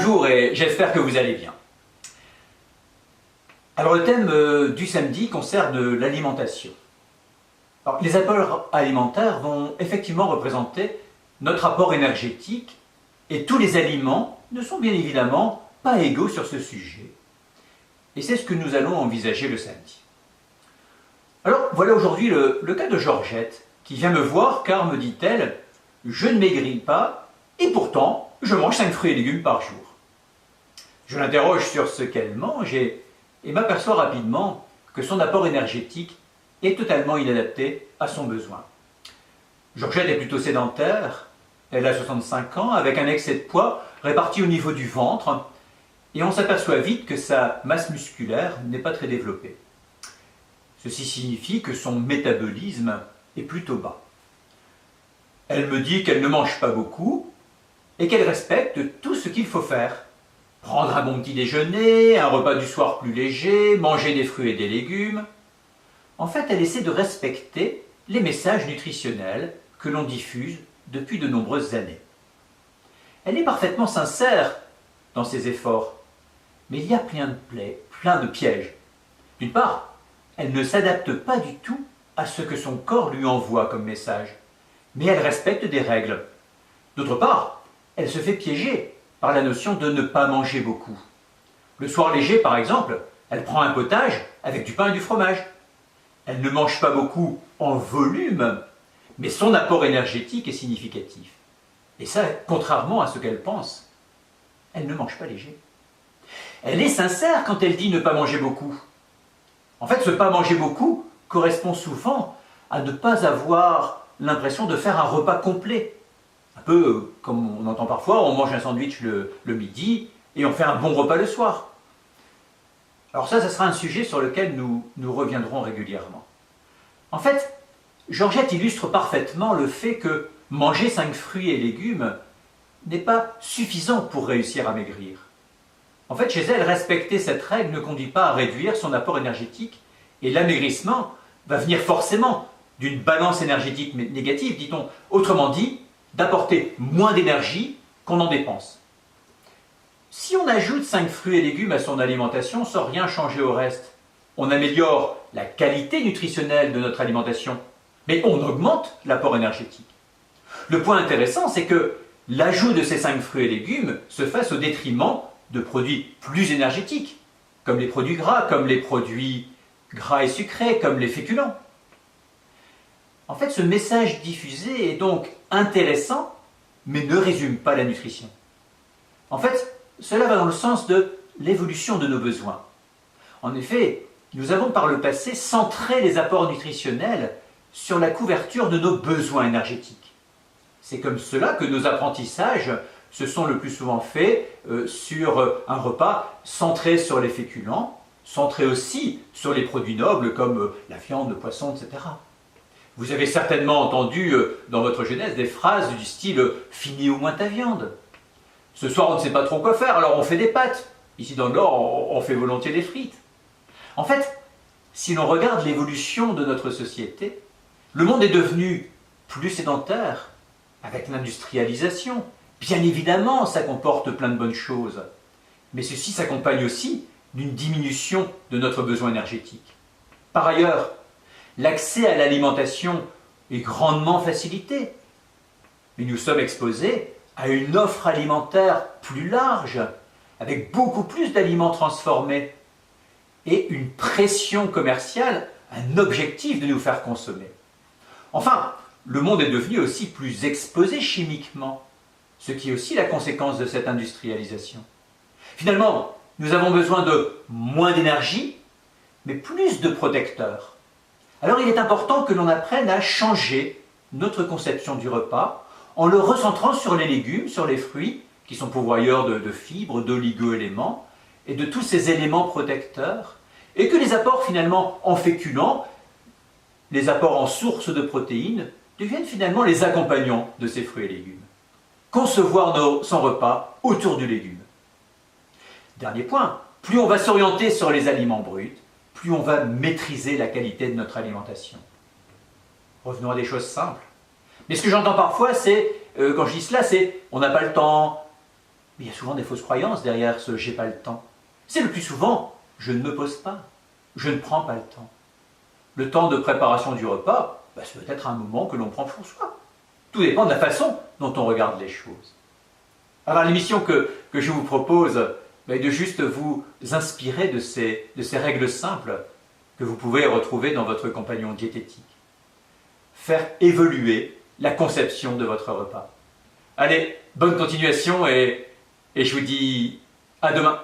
bonjour et j'espère que vous allez bien. Alors le thème du samedi concerne l'alimentation. Les apports alimentaires vont effectivement représenter notre apport énergétique et tous les aliments ne sont bien évidemment pas égaux sur ce sujet. Et c'est ce que nous allons envisager le samedi. Alors voilà aujourd'hui le cas de Georgette qui vient me voir car, me dit-elle, je ne maigris pas et pourtant je mange 5 fruits et légumes par jour. Je l'interroge sur ce qu'elle mange et m'aperçois rapidement que son apport énergétique est totalement inadapté à son besoin. Georgette est plutôt sédentaire, elle a 65 ans, avec un excès de poids réparti au niveau du ventre, et on s'aperçoit vite que sa masse musculaire n'est pas très développée. Ceci signifie que son métabolisme est plutôt bas. Elle me dit qu'elle ne mange pas beaucoup et qu'elle respecte tout ce qu'il faut faire. Prendre un bon petit déjeuner, un repas du soir plus léger, manger des fruits et des légumes. En fait, elle essaie de respecter les messages nutritionnels que l'on diffuse depuis de nombreuses années. Elle est parfaitement sincère dans ses efforts, mais il y a plein de pièges. D'une part, elle ne s'adapte pas du tout à ce que son corps lui envoie comme message, mais elle respecte des règles. D'autre part, elle se fait piéger par la notion de ne pas manger beaucoup. Le soir léger, par exemple, elle prend un potage avec du pain et du fromage. Elle ne mange pas beaucoup en volume, mais son apport énergétique est significatif. Et ça, contrairement à ce qu'elle pense, elle ne mange pas léger. Elle est sincère quand elle dit ne pas manger beaucoup. En fait, ce pas manger beaucoup correspond souvent à ne pas avoir l'impression de faire un repas complet. Un peu comme on entend parfois, on mange un sandwich le midi et on fait un bon repas le soir. Alors ça sera un sujet sur lequel nous reviendrons régulièrement. En fait, Georgette illustre parfaitement le fait que manger 5 fruits et légumes n'est pas suffisant pour réussir à maigrir. En fait, chez elle, respecter cette règle ne conduit pas à réduire son apport énergétique et l'amaigrissement va venir forcément d'une balance énergétique négative, dit-on. Autrement dit, d'apporter moins d'énergie qu'on en dépense. Si on ajoute 5 fruits et légumes à son alimentation sans rien changer au reste, on améliore la qualité nutritionnelle de notre alimentation, mais on augmente l'apport énergétique. Le point intéressant, c'est que l'ajout de ces 5 fruits et légumes se fasse au détriment de produits plus énergétiques, comme les produits gras, comme les produits gras et sucrés, comme les féculents. En fait, ce message diffusé est donc intéressant, mais ne résume pas la nutrition. En fait, cela va dans le sens de l'évolution de nos besoins. En effet, nous avons par le passé centré les apports nutritionnels sur la couverture de nos besoins énergétiques. C'est comme cela que nos apprentissages se sont le plus souvent faits sur un repas centré sur les féculents, centré aussi sur les produits nobles comme la viande, le poisson, etc. Vous avez certainement entendu dans votre jeunesse des phrases du style « finis au moins ta viande ». Ce soir, on ne sait pas trop quoi faire, alors on fait des pâtes. Ici dans le Nord, on fait volontiers des frites. En fait, si l'on regarde l'évolution de notre société, le monde est devenu plus sédentaire, avec l'industrialisation. Bien évidemment, ça comporte plein de bonnes choses. Mais ceci s'accompagne aussi d'une diminution de notre besoin énergétique. Par ailleurs, l'accès à l'alimentation est grandement facilité. Mais nous sommes exposés à une offre alimentaire plus large, avec beaucoup plus d'aliments transformés, et une pression commerciale, un objectif de nous faire consommer. Enfin, le monde est devenu aussi plus exposé chimiquement, ce qui est aussi la conséquence de cette industrialisation. Finalement, nous avons besoin de moins d'énergie, mais plus de protecteurs. Alors il est important que l'on apprenne à changer notre conception du repas en le recentrant sur les légumes, sur les fruits, qui sont pourvoyeurs de fibres, d'oligo-éléments, et de tous ces éléments protecteurs, et que les apports finalement en féculents, les apports en sources de protéines, deviennent finalement les accompagnants de ces fruits et légumes. Concevoir son repas autour du légume. Dernier point, plus on va s'orienter sur les aliments bruts, plus on va maîtriser la qualité de notre alimentation. Revenons à des choses simples. Mais ce que j'entends parfois, c'est, quand je dis cela, c'est on n'a pas le temps, Mais il y a souvent des fausses croyances derrière ce j'ai pas le temps. C'est le plus souvent je ne me pose pas, je ne prends pas le temps. Le temps de préparation du repas, ça peut être un moment que l'on prend pour soi. Tout dépend de la façon dont on regarde les choses. Alors l'émission que je vous propose est de juste vous inspirer de ces règles simples que vous pouvez retrouver dans votre compagnon diététique. Faire évoluer la conception de votre repas. Allez, bonne continuation et je vous dis à demain.